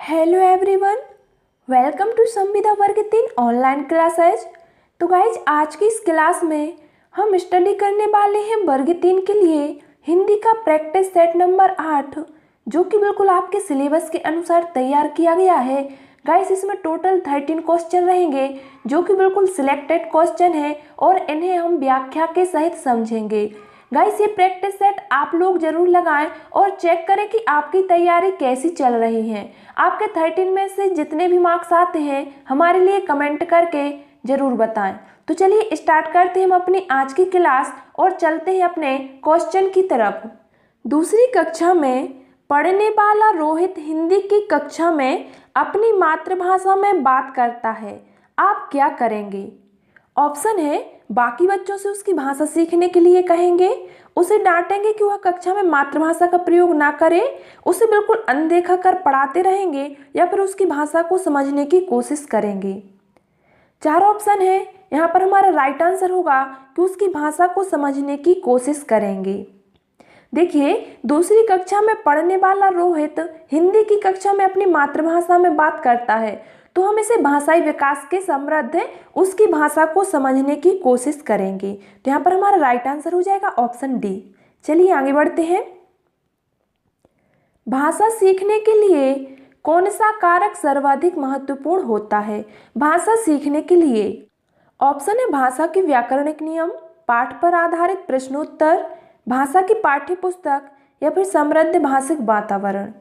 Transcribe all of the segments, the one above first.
Hello everyone, welcome to संविदा वर्ग 3 online classes. तो गाइज आज की इस क्लास में हम स्टडी करने वाले हैं वर्ग 3 के लिए हिंदी का प्रैक्टिस सेट नंबर 8, जो कि बिल्कुल आपके सिलेबस के अनुसार तैयार किया गया है। गाइज इसमें टोटल 13 क्वेश्चन रहेंगे, जो कि बिल्कुल सिलेक्टेड क्वेश्चन है और इन्हें हम व्याख्या के सहित समझेंगे। गाइस ये प्रैक्टिस सेट आप लोग जरूर लगाएं और चेक करें कि आपकी तैयारी कैसी चल रही है। आपके 13 में से जितने भी मार्क्स आते हैं हमारे लिए कमेंट करके जरूर बताएं। तो चलिए स्टार्ट करते हैं हम अपनी आज की क्लास और चलते हैं अपने क्वेश्चन की तरफ। दूसरी कक्षा में पढ़ने वाला रोहित हिंदी की कक्षा में अपनी मातृभाषा में बात करता है, आप क्या करेंगे? ऑप्शन है बाकी बच्चों से उसकी भाषा सीखने के लिए कहेंगे, उसे डांटेंगे कि वह कक्षा में मातृभाषा का प्रयोग ना करे, उसे बिल्कुल अनदेखा कर पढ़ाते रहेंगे या फिर उसकी भाषा को समझने की कोशिश करेंगे। 4 ऑप्शन है, यहाँ पर हमारा राइट आंसर होगा कि उसकी भाषा को समझने की कोशिश करेंगे। देखिए दूसरी कक्षा में पढ़ने वाला रोहित हिंदी की कक्षा में अपनी मातृभाषा में बात करता है, तो हम इसे भाषाई विकास के समृद्ध है उसकी भाषा को समझने की कोशिश करेंगे। तो यहाँ पर हमारा राइट आंसर हो जाएगा ऑप्शन डी। चलिए आगे बढ़ते हैं। भाषा सीखने के लिए कौन सा कारक सर्वाधिक महत्वपूर्ण होता है? भाषा सीखने के लिए ऑप्शन है भाषा के व्याकरणिक नियम, पाठ पर आधारित प्रश्नोत्तर, भाषा की पाठ्य पुस्तक या फिर समृद्ध भाषिक वातावरण।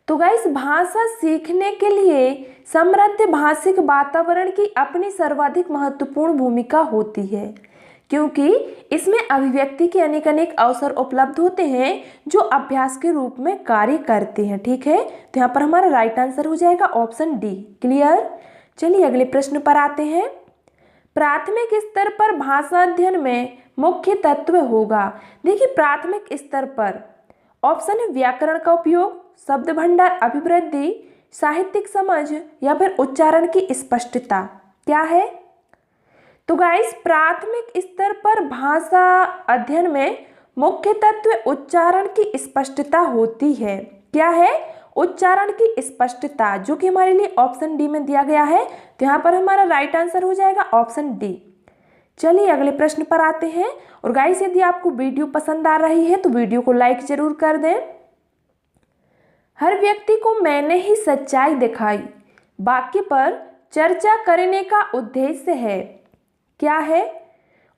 तो गाइस भाषा सीखने के लिए समृद्ध भाषिक वातावरण की अपनी सर्वाधिक महत्वपूर्ण भूमिका होती है, क्योंकि इसमें अभिव्यक्ति के अनेक अवसर उपलब्ध होते हैं जो अभ्यास के रूप में कार्य करते हैं। ठीक है, तो यहाँ पर हमारा राइट आंसर हो जाएगा ऑप्शन डी। क्लियर? चलिए अगले प्रश्न पर आते हैं। प्राथमिक स्तर पर भाषा अध्ययन में मुख्य तत्व होगा। देखिए प्राथमिक स्तर पर ऑप्शन है व्याकरण का उपयोग, शब्द भंडार अभिवृद्धि, साहित्यिक समझ या फिर उच्चारण की स्पष्टता। क्या है? तो गाइस प्राथमिक स्तर पर भाषा अध्ययन में मुख्य तत्व उच्चारण की स्पष्टता होती है। क्या है? उच्चारण की स्पष्टता, जो कि हमारे लिए ऑप्शन डी में दिया गया है। तो यहाँ पर हमारा राइट आंसर हो जाएगा ऑप्शन डी। चलिए अगले प्रश्न पर आते हैं। और गाइस यदि आपको वीडियो पसंद आ रही है तो वीडियो को लाइक जरूर कर दें। हर व्यक्ति को मैंने ही सच्चाई दिखाई वाक्य पर चर्चा करने का उद्देश्य है। क्या है?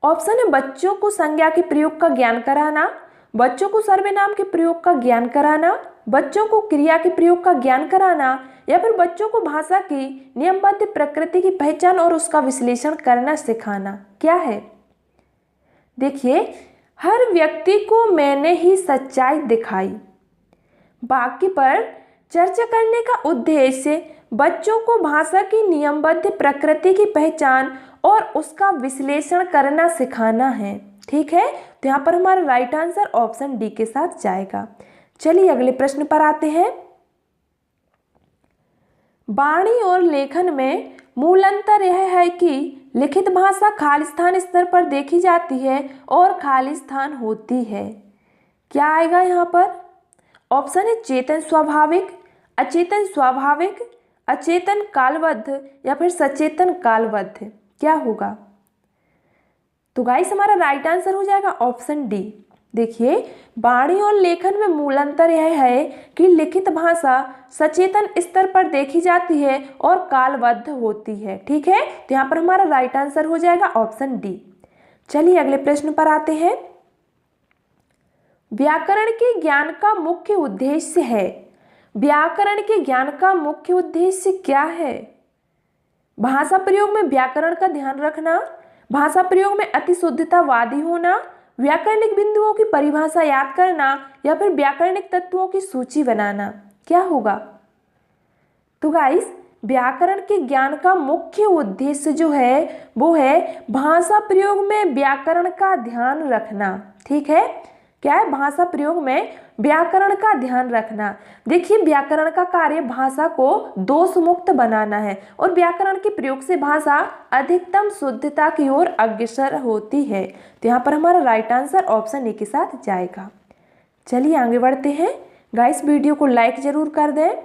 ऑप्शन है बच्चों को संज्ञा के प्रयोग का ज्ञान कराना, बच्चों को सर्वनाम के प्रयोग का ज्ञान कराना, बच्चों को क्रिया के प्रयोग का ज्ञान कराना या फिर बच्चों को भाषा की नियमबद्ध प्रकृति की पहचान और उसका विश्लेषण करना सिखाना। क्या है? देखिए हर व्यक्ति को मैंने ही सच्चाई दिखाई वाक्य पर चर्चा करने का उद्देश्य बच्चों को भाषा की नियमबद्ध प्रकृति की पहचान और उसका विश्लेषण करना सिखाना है। ठीक है, तो यहाँ पर हमारा राइट आंसर ऑप्शन डी के साथ जाएगा। चलिए अगले प्रश्न पर आते हैं। वाणी और लेखन में मूल अंतर यह है कि लिखित भाषा खालिस्तान स्तर पर देखी जाती है और खालिस्तान होती है। क्या आएगा यहाँ पर? ऑप्शन है चेतन स्वाभाविक, अचेतन स्वाभाविक, अचेतन कालबद्ध या फिर सचेतन कालबद्ध। क्या होगा? तो गाइस हमारा राइट आंसर हो जाएगा ऑप्शन डी। देखिए वाणी और लेखन में मूल अंतर यह है कि लिखित भाषा सचेतन स्तर पर देखी जाती है और कालबद्ध होती है। ठीक है, तो यहाँ पर हमारा राइट आंसर हो जाएगा ऑप्शन डी। चलिए अगले प्रश्न पर आते हैं। व्याकरण के ज्ञान का मुख्य उद्देश्य है। व्याकरण के ज्ञान का मुख्य उद्देश्य क्या है? भाषा प्रयोग में व्याकरण का ध्यान रखना, भाषा प्रयोग में अति शुद्धतावादी होना, व्याकरणिक बिंदुओं की परिभाषा याद करना या फिर व्याकरणिक तत्वों की सूची बनाना। क्या होगा? तो गाइस व्याकरण के ज्ञान का मुख्य उद्देश्य जो है वो है भाषा प्रयोग में व्याकरण का ध्यान रखना। ठीक है, क्या है? भाषा प्रयोग में व्याकरण का ध्यान रखना। देखिए व्याकरण का कार्य भाषा को दोष मुक्त बनाना है और व्याकरण के प्रयोग से भाषा अधिकतम शुद्धता की ओर अग्रसर होती है। तो यहाँ पर हमारा राइट आंसर ऑप्शन ए के साथ जाएगा। चलिए आगे बढ़ते हैं। गाइस वीडियो को लाइक जरूर कर दें।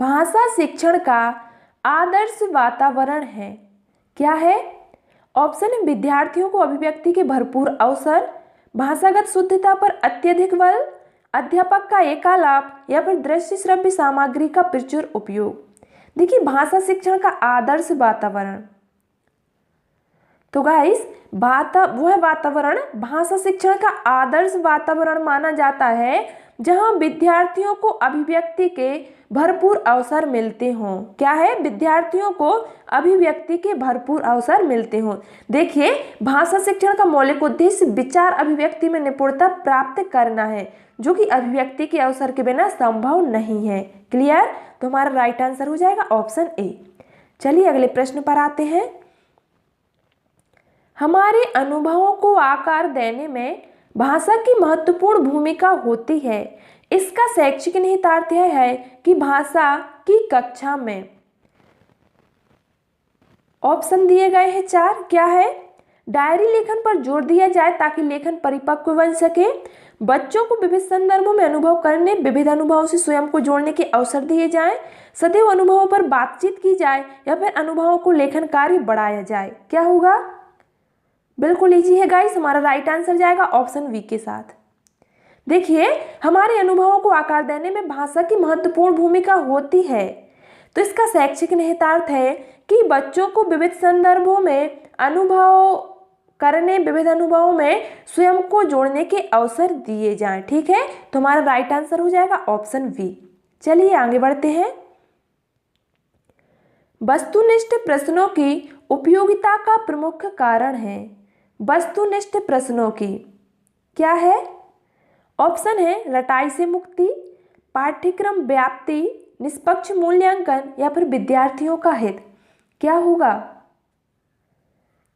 भाषा शिक्षण का आदर्श वातावरण है? क्या है? ऑप्शन है विद्यार्थियों को अभिव्यक्ति के भरपूर अवसर, भाषागत शुद्धता पर अत्यधिक बल, अध्यापक का एकालाप या फिर दृश्य श्रव्य सामग्री का प्रचुर उपयोग। देखिए भाषा शिक्षण का आदर्श वातावरण, तो गाइस वह वातावरण भाषा शिक्षण का आदर्श वातावरण माना जाता है जहां विद्यार्थियों को अभिव्यक्ति के भरपूर अवसर मिलते हों। क्या है? विद्यार्थियों को अभिव्यक्ति के भरपूर अवसर मिलते हों। देखिए भाषा शिक्षण का मौलिक उद्देश्य विचार अभिव्यक्ति में निपुणता प्राप्त करना है, जो कि अभिव्यक्ति के अवसर के बिना संभव नहीं है। क्लियर? तो हमारा राइट आंसर हो जाएगा ऑप्शन ए। चलिए अगले प्रश्न पर आते हैं। हमारे अनुभवों को आकार देने में भाषा की महत्वपूर्ण भूमिका होती है। इसका शैक्षिक निहितार्थ यह है कि भाषा की कक्षा में ऑप्शन दिए गए हैं 4। क्या है? डायरी लेखन पर जोर दिया जाए ताकि लेखन परिपक्व बन सके, बच्चों को विविध संदर्भों में अनुभव करने, विविध अनुभवों से स्वयं को जोड़ने के अवसर दिए जाएं, सदैव अनुभवों पर बातचीत की जाए या फिर अनुभवों को लेखन कार्य बढ़ाया जाए। क्या होगा? बिल्कुल इजी है गाइस, हमारा राइट आंसर जाएगा ऑप्शन बी के साथ। देखिए हमारे अनुभवों को आकार देने में भाषा की महत्वपूर्ण भूमिका होती है, तो इसका शैक्षिक निहितार्थ है कि बच्चों को विविध संदर्भों में अनुभव करने, विविध अनुभवों में स्वयं को जोड़ने के अवसर दिए जाएं। ठीक है, तो हमारा राइट आंसर हो जाएगा ऑप्शन बी। चलिए आगे बढ़ते हैं। वस्तुनिष्ठ प्रश्नों की उपयोगिता का प्रमुख कारण है। वस्तुनिष्ठ प्रश्नों की क्या है? ऑप्शन है रटाई से मुक्ति, पाठ्यक्रम व्याप्ति, निष्पक्ष मूल्यांकन या फिर विद्यार्थियों का हित। क्या होगा?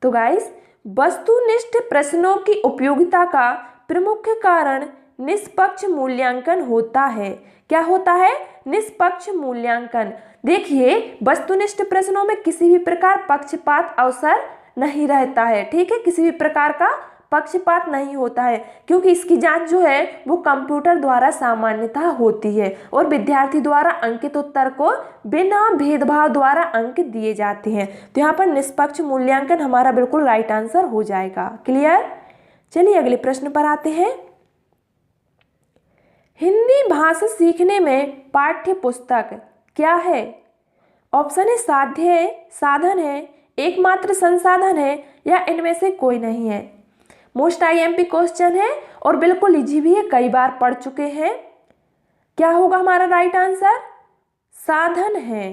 तो गाइस वस्तुनिष्ठ प्रश्नों की उपयोगिता का प्रमुख कारण निष्पक्ष मूल्यांकन होता है। क्या होता है? निष्पक्ष मूल्यांकन। देखिए वस्तुनिष्ठ प्रश्नों में किसी भी प्रकार पक्षपात अवसर नहीं रहता है। ठीक है, किसी भी प्रकार का पक्षपात नहीं होता है, क्योंकि इसकी जांच जो है वो कंप्यूटर द्वारा सामान्यतः होती है और विद्यार्थी द्वारा अंकित उत्तर को बिना भेदभाव द्वारा अंक दिए जाते हैं। तो यहाँ पर निष्पक्ष मूल्यांकन हमारा बिल्कुल राइट आंसर हो जाएगा। क्लियर? चलिए अगले प्रश्न पर आते हैं। हिंदी भाषा सीखने में पाठ्य पुस्तक क्या है? ऑप्शन है साध्य है, साधन है, एकमात्र संसाधन है या इनमें से कोई नहीं है। मोस्ट आईएमपी क्वेश्चन है और बिल्कुल इजी भी है, कई बार पढ़ चुके हैं। क्या होगा हमारा राइट आंसर? साधन है।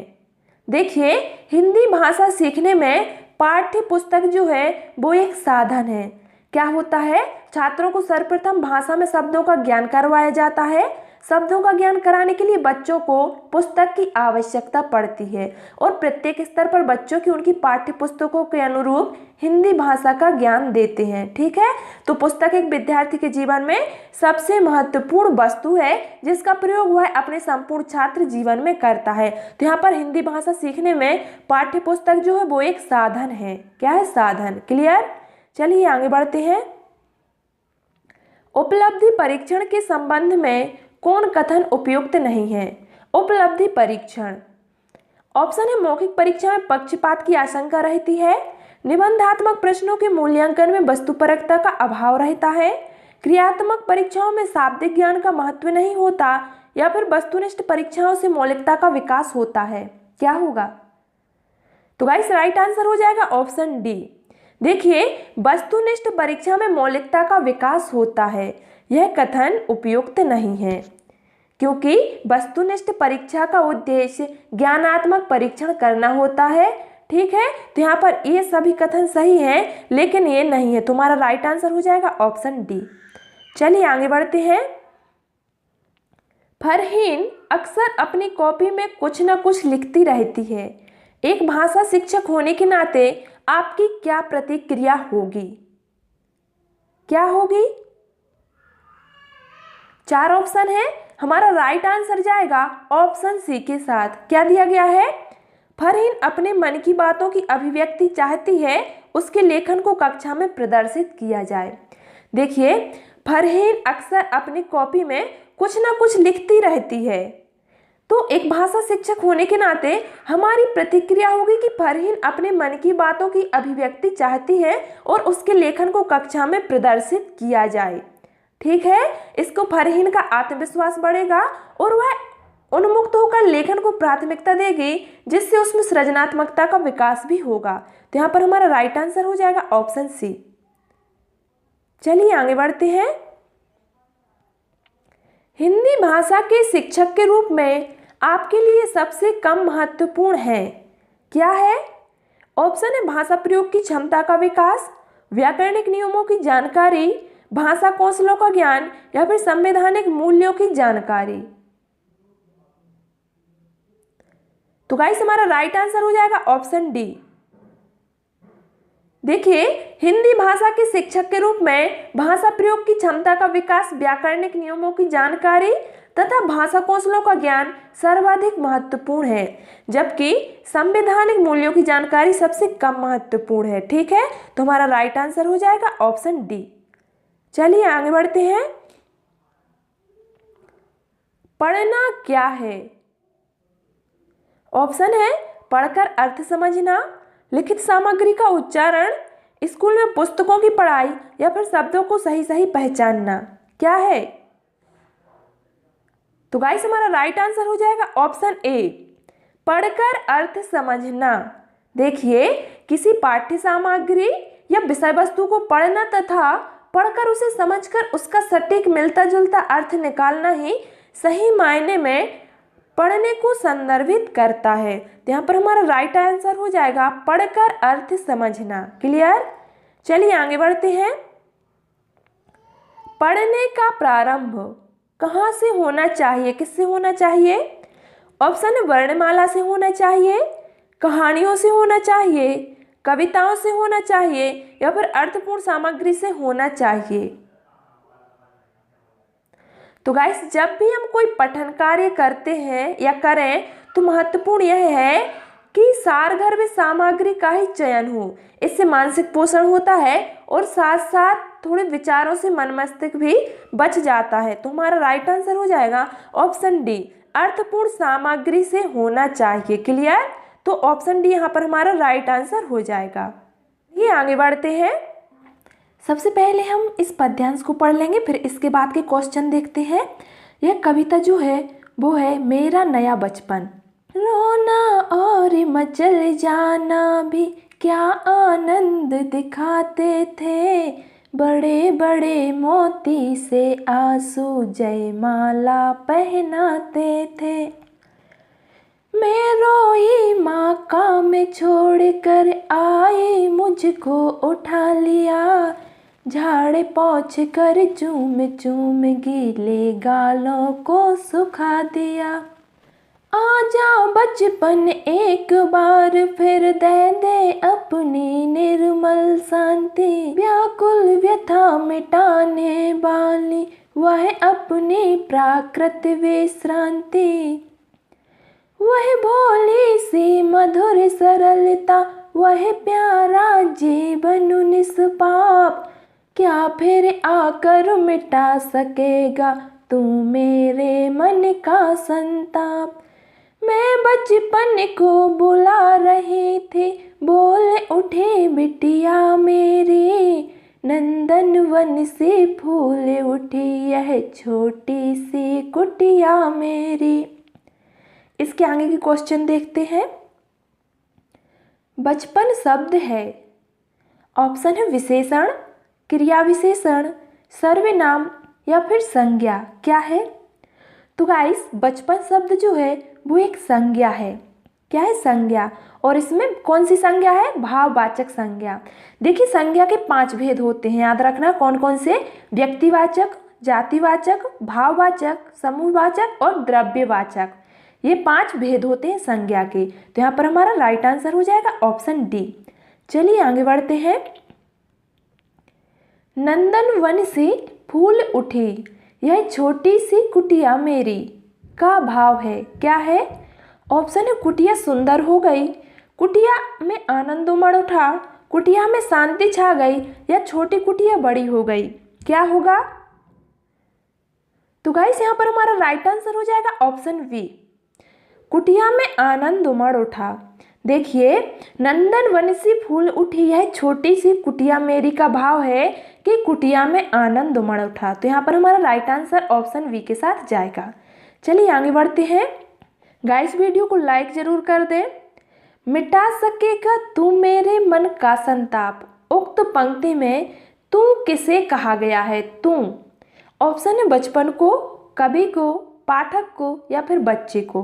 देखिए हिंदी भाषा सीखने में पाठ्य पुस्तक जो है वो एक साधन है। क्या होता है? छात्रों को सर्वप्रथम भाषा में शब्दों का ज्ञान करवाया जाता है। शब्दों का ज्ञान कराने के लिए बच्चों को पुस्तक की आवश्यकता पड़ती है और प्रत्येक स्तर पर बच्चों की उनकी पाठ्य पुस्तकों के अनुरूप हिंदी भाषा का ज्ञान देते हैं। ठीक है, तो पुस्तक एक विद्यार्थी के जीवन में सबसे महत्वपूर्ण वस्तु है जिसका प्रयोग वह अपने संपूर्ण छात्र जीवन में करता है। तो यहाँ पर हिंदी भाषा सीखने में पाठ्य पुस्तक जो है वो एक साधन है। क्या है? साधन। क्लियर? चलिए आगे बढ़ते हैं। उपलब्धि परीक्षण के संबंध में कौन कथन उपयुक्त नहीं है? उपलब्धि परीक्षण। ऑप्शन है मौखिक परीक्षा में पक्षपात की आशंका रहती है, निबंधात्मक प्रश्नों के मूल्यांकन में वस्तुपरकता का अभाव रहता है, क्रियात्मक परीक्षाओं में शाब्दिक ज्ञान का महत्व नहीं होता या फिर वस्तुनिष्ठ परीक्षाओं से मौलिकता का विकास होता है। क्या होगा? तो गाइस राइट आंसर हो जाएगा ऑप्शन डी। देखिए वस्तुनिष्ठ परीक्षा में मौलिकता का विकास होता है, यह कथन उपयुक्त नहीं है क्योंकि वस्तुनिष्ठ परीक्षा का उद्देश्य ज्ञानात्मक परीक्षण करना होता है। ठीक है, तो यहाँ पर ये सभी कथन सही हैं लेकिन ये नहीं है, तुम्हारा राइट आंसर हो जाएगा ऑप्शन डी। चलिए आगे बढ़ते हैं। फरहीन अक्सर अपनी कॉपी में कुछ न कुछ लिखती रहती है। एक भाषा शिक्षक होने के नाते आपकी क्या प्रतिक्रिया होगी? क्या होगी? 4 ऑप्शन है, हमारा राइट आंसर जाएगा ऑप्शन सी के साथ। क्या दिया गया है? फरहीन अपने मन की बातों की अभिव्यक्ति चाहती है उसके लेखन को कक्षा में प्रदर्शित किया जाए। देखिए फरहीन अक्सर अपनी कॉपी में कुछ ना कुछ लिखती रहती है, तो एक भाषा शिक्षक होने के नाते हमारी प्रतिक्रिया होगी कि फरहीन अपने मन की बातों की अभिव्यक्ति चाहती है और उसके लेखन को कक्षा में प्रदर्शित किया जाए। ठीक है, इसको फरहीन का आत्मविश्वास बढ़ेगा और वह उन्मुक्त होकर लेखन को प्राथमिकता देगी, जिससे उसमें सृजनात्मकता का विकास भी होगा। तो यहाँ पर हमारा राइट आंसर हो जाएगा ऑप्शन सी। चलिए आगे बढ़ते हैं। हिंदी भाषा के शिक्षक के रूप में आपके लिए सबसे कम महत्वपूर्ण है, क्या है? ऑप्शन है भाषा प्रयोग की क्षमता का विकास, व्याकरणिक नियमों की जानकारी, भाषा कौशलों का ज्ञान या फिर संवैधानिक मूल्यों की जानकारी। तो गाइस हमारा राइट आंसर हो जाएगा ऑप्शन डी। देखिए, हिंदी भाषा के शिक्षक के रूप में भाषा प्रयोग की क्षमता का विकास, व्याकरणिक नियमों की जानकारी तथा भाषा कौशलों का ज्ञान सर्वाधिक महत्वपूर्ण है, जबकि संवैधानिक मूल्यों की जानकारी सबसे कम महत्वपूर्ण है। ठीक है, तो हमारा राइट आंसर हो जाएगा ऑप्शन डी। चलिए आगे बढ़ते हैं। पढ़ना क्या है? ऑप्शन है पढ़कर अर्थ समझना, लिखित सामग्री का उच्चारण, स्कूल में पुस्तकों की पढ़ाई या फिर शब्दों को सही सही पहचानना। क्या है? तो गाइस हमारा राइट आंसर हो जाएगा ऑप्शन ए, पढ़कर अर्थ समझना। देखिए, किसी पाठ्य सामग्री या विषय वस्तु को पढ़ना तथा पढ़कर उसे समझकर उसका सटीक मिलता जुलता अर्थ निकालना ही सही मायने में पढ़ने को संदर्भित करता है। तो यहाँ पर हमारा राइट आंसर हो जाएगा पढ़कर अर्थ समझना। क्लियर? चलिए आगे बढ़ते हैं। पढ़ने का प्रारंभ कहाँ से होना चाहिए, किससे होना चाहिए? ऑप्शन है वर्णमाला से होना चाहिए, कहानियों से होना चाहिए, कविताओं से होना चाहिए या फिर अर्थपूर्ण सामग्री से होना चाहिए। तो गाइस, जब भी हम कोई पठन कार्य करते हैं या करें तो महत्वपूर्ण यह है कि सारगर्भ सामग्री का ही चयन हो। इससे मानसिक पोषण होता है और साथ साथ थोड़े विचारों से मन मस्तिष्क भी बच जाता है। तो हमारा राइट आंसर हो जाएगा ऑप्शन डी, अर्थपूर्ण सामग्री से होना चाहिए। क्लियर? तो ऑप्शन डी यहाँ पर हमारा राइट आंसर हो जाएगा। ये आगे बढ़ते हैं। सबसे पहले हम इस पद्यांश को पढ़ लेंगे, फिर इसके बाद के क्वेश्चन देखते हैं। यह कविता जो है वो है मेरा नया बचपन। रोना और मचल जाना भी क्या आनंद दिखाते थे, बड़े बड़े मोती से आंसू जयमाला पहनाते थे। मैं रोई माँ काम छोड़ कर आई, मुझको उठा लिया, झाड़ पोंछ कर चूम चूम गीले गालों को सुखा दिया। आजा बचपन एक बार फिर दे दे अपनी निर्मल शांति, व्याकुल व्यथा मिटाने वाली वह अपनी प्राकृत विश्रांति। वह भोली सी मधुर सरलता, वह प्यारा जीवन निष्पाप, क्या फिर आकर मिटा सकेगा तू मेरे मन का संताप। मैं बचपन को बुला रही थी, बोल उठी बिटिया मेरी, नंदन वन से फूल उठी यह छोटी सी कुटिया मेरी। इसके आगे के क्वेश्चन देखते हैं। बचपन शब्द है, ऑप्शन है विशेषण, क्रिया विशेषण, सर्वनाम या फिर संज्ञा। क्या है? तो गाइस, बचपन शब्द जो है वो एक संज्ञा है। क्या है? संज्ञा। और इसमें कौन सी संज्ञा है? भाववाचक संज्ञा। देखिए, संज्ञा के 5 भेद होते हैं, याद रखना कौन कौन से? व्यक्तिवाचक, जातिवाचक, भाववाचक, समूहवाचक और द्रव्यवाचक। ये 5 भेद होते हैं संज्ञा के। तो यहाँ पर हमारा राइट आंसर हो जाएगा ऑप्शन डी। चलिए आगे बढ़ते हैं। नंदन वन से फूल उठी यह छोटी सी कुटिया मेरी का भाव है। क्या है? ऑप्शन है कुटिया सुंदर हो गई, कुटिया में आनंद उमड़ उठा, कुटिया में शांति छा गई या छोटी कुटिया बड़ी हो गई। क्या होगा? तो गाइस, यहाँ पर हमारा राइट आंसर हो जाएगा ऑप्शन बी। कुटिया में आनंद उमड़ उठा। देखिए, नंदन वन सी फूल उठी है छोटी सी कुटिया मेरी का भाव है कि कुटिया में आनंद उमड़ उठा। तो यहाँ पर हमारा राइट आंसर ऑप्शन बी के साथ जाएगा। चलिए आगे बढ़ते हैं। गाइस, वीडियो को लाइक जरूर कर दें। मिटा सकेगा तू मेरे मन का संताप, उक्त पंक्ति में तू किसे कहा गया है? तू। ऑप्शन है बचपन को, कवि को, पाठक को या फिर बच्चे को।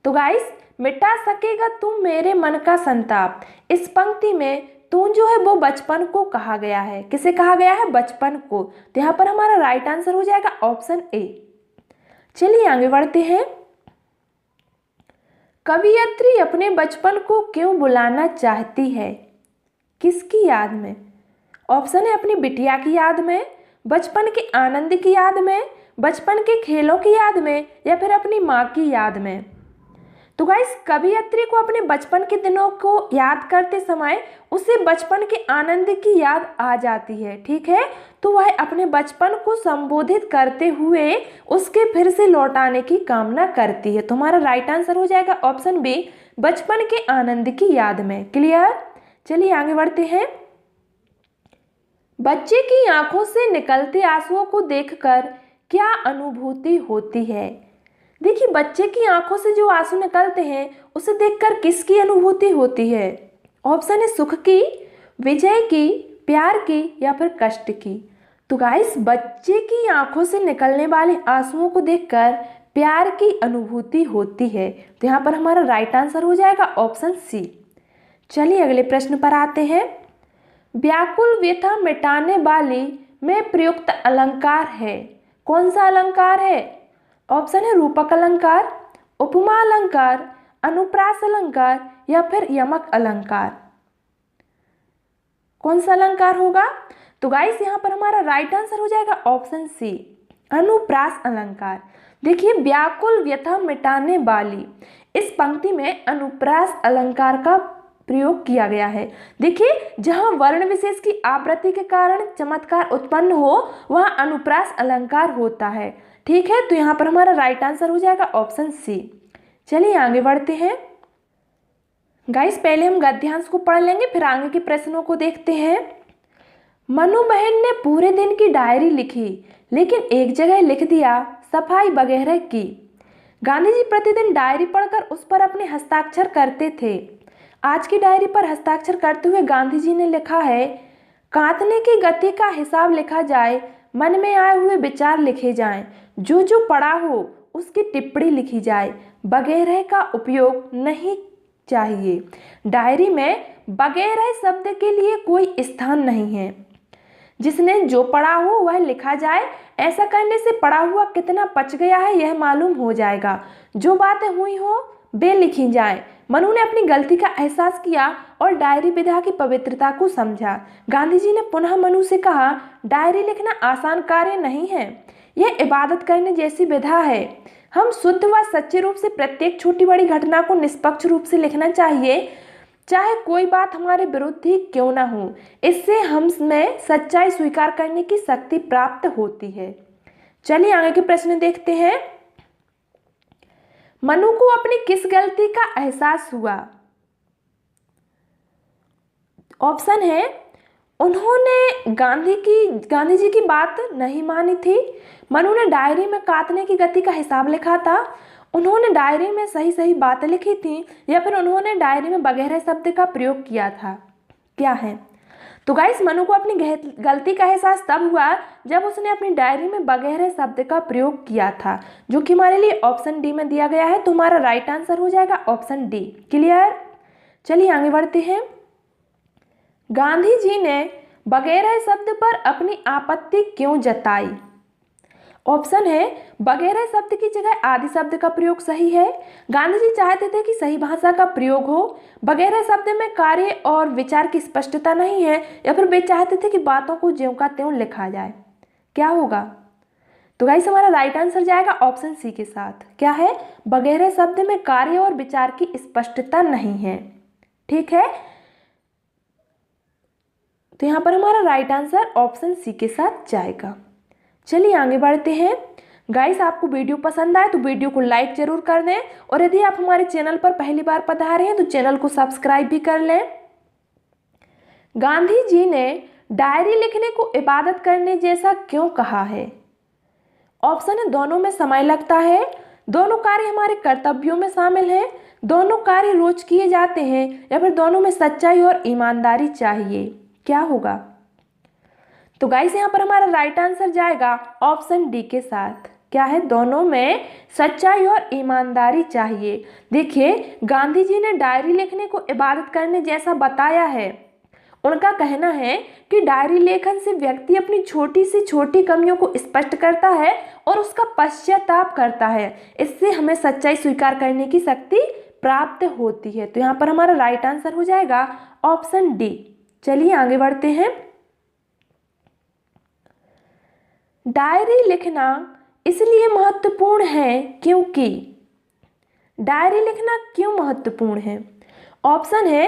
तो गाइस, मिटा सकेगा तू मेरे मन का संताप, इस पंक्ति में तू जो है वो बचपन को कहा गया है। किसे कहा गया है? बचपन को। तो यहाँ पर हमारा राइट आंसर हो जाएगा ऑप्शन ए। चलिए आगे बढ़ते हैं। कवियत्री अपने बचपन को क्यों बुलाना चाहती है? किसकी याद में? ऑप्शन है अपनी बिटिया की याद में, बचपन के आनंद की याद में, बचपन के खेलों की याद में या फिर अपनी माँ की याद में। तो गाइस, कवियत्री को अपने बचपन के दिनों को याद करते समय उसे बचपन के आनंद की याद आ जाती है। ठीक है, तो वह अपने बचपन को संबोधित करते हुए उसके फिर से लौटाने की कामना करती है। तो हमारा राइट आंसर हो जाएगा ऑप्शन बी, बचपन के आनंद की याद में। क्लियर? चलिए आगे बढ़ते हैं। बच्चे की आंखों से निकलते आंसुओं को देखकर क्या अनुभूति होती है? देखिए, बच्चे की आंखों से जो आंसू निकलते हैं उसे देखकर किसकी अनुभूति होती है? ऑप्शन है सुख की, विजय की, प्यार की या फिर कष्ट की। तो गाइस, बच्चे की आंखों से निकलने वाले आंसुओं को देखकर प्यार की अनुभूति होती है। तो यहाँ पर हमारा राइट आंसर हो जाएगा ऑप्शन सी। चलिए अगले प्रश्न पर आते हैं। व्याकुल व्यथा मिटाने वाली में प्रयुक्त अलंकार है। कौन सा अलंकार है? ऑप्शन है रूपक अलंकार, उपमा अलंकार, अनुप्रास अलंकार या फिर यमक अलंकार। कौन सा अलंकार होगा? तो गाइस, यहाँ पर हमारा राइट आंसर हो जाएगा ऑप्शन सी, अनुप्रास अलंकार। देखिए, व्याकुल व्यथा मिटाने वाली, इस पंक्ति में अनुप्रास अलंकार का प्रयोग किया गया है। देखिए, जहां वर्ण विशेष की आवृत्ति के कारण चमत्कार उत्पन्न हो वहां अनुप्रास अलंकार होता है। ठीक है, तो यहाँ पर हमारा राइट आंसर हो जाएगा ऑप्शन सी। चलिए आगे बढ़ते हैं। गाइस, पहले हम गद्यांश को पढ़ लेंगे, फिर आगे के प्रश्नों को देखते हैं। मनु बहन ने पूरे दिन की डायरी लिखी, लेकिन एक जगह लिख दिया सफाई वगैरह की। गांधी जी प्रतिदिन डायरी पढ़कर उस पर अपने हस्ताक्षर करते थे। आज की डायरी पर हस्ताक्षर करते हुए गांधी जी ने लिखा है, कांतने की गति का हिसाब लिखा जाए, मन में आए हुए विचार लिखे जाएं, जो जो पढ़ा हो उसकी टिप्पणी लिखी जाए, वगैरह का उपयोग नहीं चाहिए। डायरी में वगैरह शब्द के लिए कोई स्थान नहीं है। जिसने जो पढ़ा हो वह लिखा जाए। ऐसा करने से पढ़ा हुआ कितना पच गया है यह मालूम हो जाएगा। जो बातें हुई हो वे लिखी जाए। मनु ने अपनी गलती का एहसास किया और डायरी विधा की पवित्रता को समझा। गांधी जी ने पुनः मनु से कहा, डायरी लिखना आसान कार्य नहीं है, यह इबादत करने जैसी विधा है। हम शुद्ध व सच्चे रूप से प्रत्येक छोटी बड़ी घटना को निष्पक्ष रूप से लिखना चाहिए, चाहे कोई बात हमारे विरुद्ध ही क्यों ना हो। इससे हमें सच्चाई स्वीकार करने की शक्ति प्राप्त होती है। चलिए आगे के प्रश्न देखते हैं। मनु को अपनी किस गलती का एहसास हुआ? ऑप्शन है उन्होंने गांधी जी की बात नहीं मानी थी, मनु ने डायरी में काटने की गति का हिसाब लिखा था, उन्होंने डायरी में सही सही बातें लिखी थी या फिर उन्होंने डायरी में वगैरह शब्द का प्रयोग किया था। क्या है? तो गाइस, मनु को अपनी गलती का एहसास तब हुआ जब उसने अपनी डायरी में वगैरह शब्द का प्रयोग किया था, जो कि हमारे लिए ऑप्शन डी में दिया गया है। तो हमारा राइट आंसर हो जाएगा ऑप्शन डी। क्लियर? चलिए आगे बढ़ते हैं। गांधी जी ने वगैरह शब्द पर अपनी आपत्ति क्यों जताई? ऑप्शन है वगैरह शब्द की जगह आदि शब्द का प्रयोग सही है। गांधी जी चाहते थे कि सही भाषा का प्रयोग हो। वगैरह शब्द में कार्य और विचार की स्पष्टता नहीं है, या फिर वे चाहते थे कि बातों को ज्यों का त्यों लिखा जाए। क्या होगा? तो गाइस, हमारा राइट आंसर जाएगा ऑप्शन सी के साथ। क्या है? वगैरह शब्द में कार्य और विचार की स्पष्टता नहीं है। ठीक है, तो यहाँ पर हमारा राइट आंसर ऑप्शन सी के साथ जाएगा। चलिए आगे बढ़ते हैं। गाइस आपको वीडियो पसंद आए तो वीडियो को लाइक जरूर कर दें और यदि आप हमारे चैनल पर पहली बार पधारे हैं तो चैनल को सब्सक्राइब भी कर लें। गांधी जी ने डायरी लिखने को इबादत करने जैसा क्यों कहा है? ऑप्शन है दोनों में समय लगता है, दोनों कार्य हमारे कर्तव्यों में शामिल हैं, दोनों कार्य रोज किए जाते हैं, या फिर दोनों में सच्चाई और ईमानदारी चाहिए। क्या होगा? तो गाइस यहाँ पर हमारा राइट आंसर जाएगा ऑप्शन डी के साथ। क्या है? दोनों में सच्चाई और ईमानदारी चाहिए। देखिए गांधी जी ने डायरी लिखने को इबादत करने जैसा बताया है। उनका कहना है कि डायरी लेखन से व्यक्ति अपनी छोटी से छोटी कमियों को स्पष्ट करता है और उसका पश्चाताप करता है। इससे हमें सच्चाई स्वीकार करने की शक्ति प्राप्त होती है। तो यहाँ पर हमारा राइट आंसर हो जाएगा ऑप्शन डी। चलिए आगे बढ़ते हैं। डायरी लिखना इसलिए महत्वपूर्ण है क्योंकि, डायरी लिखना क्यों महत्वपूर्ण है? ऑप्शन है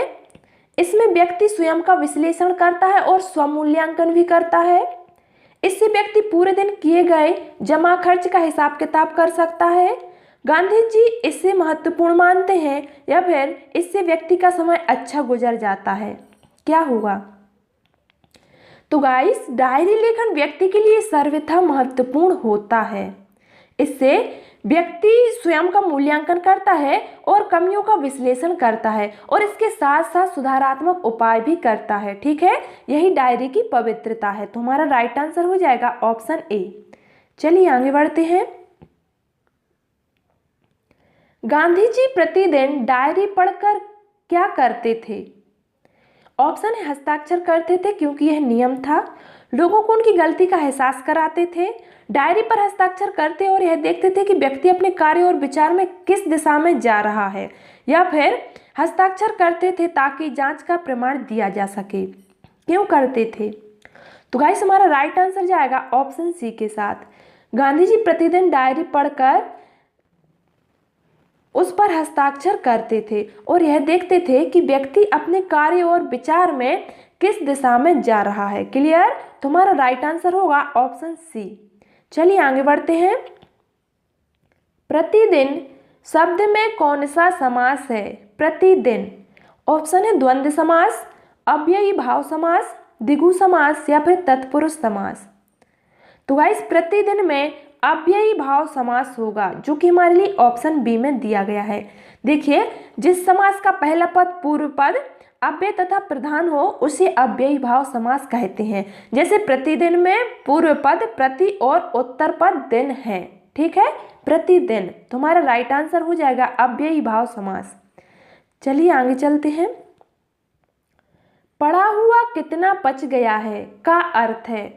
इसमें व्यक्ति स्वयं का विश्लेषण करता है और स्वमूल्यांकन भी करता है। इससे व्यक्ति पूरे दिन किए गए जमा खर्च का हिसाब किताब कर सकता है। गांधी जी इससे महत्वपूर्ण मानते हैं, या फिर इससे व्यक्ति का समय अच्छा गुजर जाता है। क्या होगा? तो गाइस डायरी लेखन व्यक्ति के लिए सर्वथा महत्वपूर्ण होता है। इससे व्यक्ति स्वयं का मूल्यांकन करता है और कमियों का विश्लेषण करता है और इसके साथ साथ सुधारात्मक उपाय भी करता है। ठीक है, यही डायरी की पवित्रता है। तो हमारा राइट आंसर हो जाएगा ऑप्शन ए। चलिए आगे बढ़ते हैं। गांधी जी प्रतिदिन डायरी पढ़कर क्या करते थे? ऑप्शन है हस्ताक्षर करते थे क्योंकि यह नियम था, लोगों को उनकी गलती का एहसास कराते थे, डायरी पर हस्ताक्षर करते और यह देखते थे कि व्यक्ति अपने कार्य और विचार में किस दिशा में जा रहा है, या फिर हस्ताक्षर करते थे ताकि जांच का प्रमाण दिया जा सके। क्यों करते थे? तो गाइस हमारा राइट आंसर जाएगा ऑप्शन सी के साथ। गांधी जी प्रतिदिन डायरी पढ़कर उस पर हस्ताक्षर करते थे और यह देखते थे कि व्यक्ति अपने कार्य और विचार में किस दिशा में जा रहा है। क्लियर? तो हमारा राइट आंसर होगा ऑप्शन सी। चलिए आगे बढ़ते हैं। प्रतिदिन शब्द में कौन सा समास है? प्रतिदिन। ऑप्शन है द्वंद्व समास, अव्ययी भाव समास, द्विगु समास, या फिर तत्पुरुष समास। तो गाइस प्रतिदिन में अव्ययी भाव समास होगा, जो कि हमारे लिए ऑप्शन बी में दिया गया है। देखिए जिस समास का पहला पद पूर्व पद अव्यय तथा प्रधान हो उसे अव्ययी भाव समास कहते हैं। जैसे प्रतिदिन में पूर्व पद प्रति और उत्तर पद दिन है। ठीक है, प्रतिदिन। तो हमारा राइट आंसर हो जाएगा अव्ययी भाव समास। चलिए आगे चलते हैं। पड़ा हुआ कितना बच गया है का अर्थ है?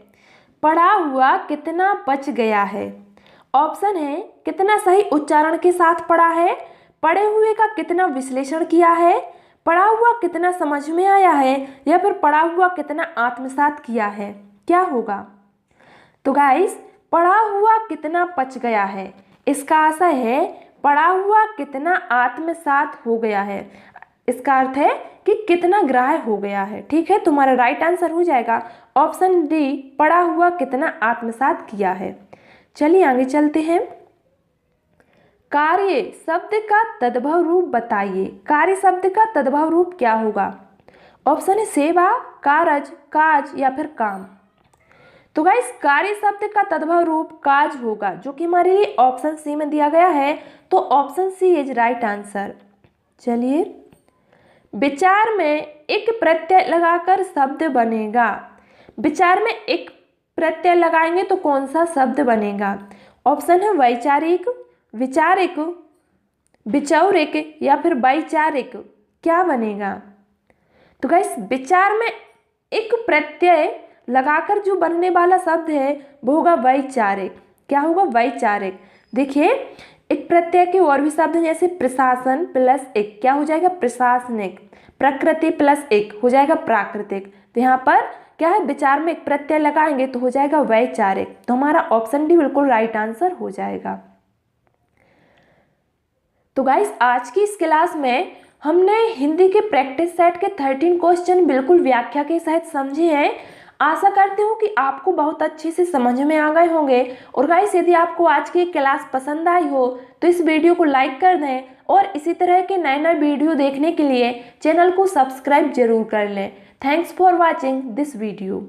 पड़ा हुआ कितना बच गया है। ऑप्शन है कितना सही उच्चारण के साथ पढ़ा है, पढ़े हुए का कितना विश्लेषण किया है, पढ़ा हुआ कितना समझ में आया है, या फिर पढ़ा हुआ कितना आत्मसात किया है। क्या होगा? तो गाइस पढ़ा हुआ कितना पच गया है, इसका आशय है पढ़ा हुआ कितना आत्मसात हो गया है। इसका अर्थ है कि कितना ग्राह्य हो गया है। ठीक है, तुम्हारा राइट आंसर हो जाएगा ऑप्शन डी, पढ़ा हुआ कितना आत्मसात किया है। चलिए आगे चलते हैं। कार्य शब्द का तद्भव रूप बताइए। कार्य शब्द का तद्भव रूप क्या होगा? ऑप्शन है सेवा, कारज, काज, या फिर काम। तो गाइस कार्य शब्द का तद्भव रूप काज होगा, जो कि हमारे लिए ऑप्शन सी में दिया गया है। तो option C is right answer. चलिए, विचार में एक प्रत्यय लगाकर शब्द बनेगा। विचार में एक प्रत्यय लगाएंगे तो कौन सा शब्द बनेगा? ऑप्शन है वैचारिक, विचारिक, विचौरिक, या फिर वैचारिक। क्या बनेगा? तो गाइस विचार में एक प्रत्यय लगाकर जो बनने वाला शब्द है वो होगा वैचारिक। क्या होगा? वैचारिक। देखिए एक प्रत्यय के और भी शब्द हैं, जैसे प्रशासन प्लस एक क्या हो जाएगा? प्रशासनिक। प्रकृति प्लस एक हो जाएगा प्राकृतिक। तो यहाँ पर क्या है? विचार में एक प्रत्यय लगाएंगे तो हो जाएगा वैचारिक। तो हमारा ऑप्शन डी बिल्कुल राइट आंसर हो जाएगा। तो गाइस आज की इस क्लास में हमने हिंदी के प्रैक्टिस सेट के 13 क्वेश्चन बिल्कुल व्याख्या के सहित समझे हैं। आशा करती हूँ कि आपको बहुत अच्छे से समझ में आ गए होंगे। और गाइस, यदि आपको आज की क्लास पसंद आई हो तो इस वीडियो को लाइक कर दें और इसी तरह के नए नए वीडियो देखने के लिए चैनल को सब्सक्राइब जरूर कर लें। Thanks for watching this video.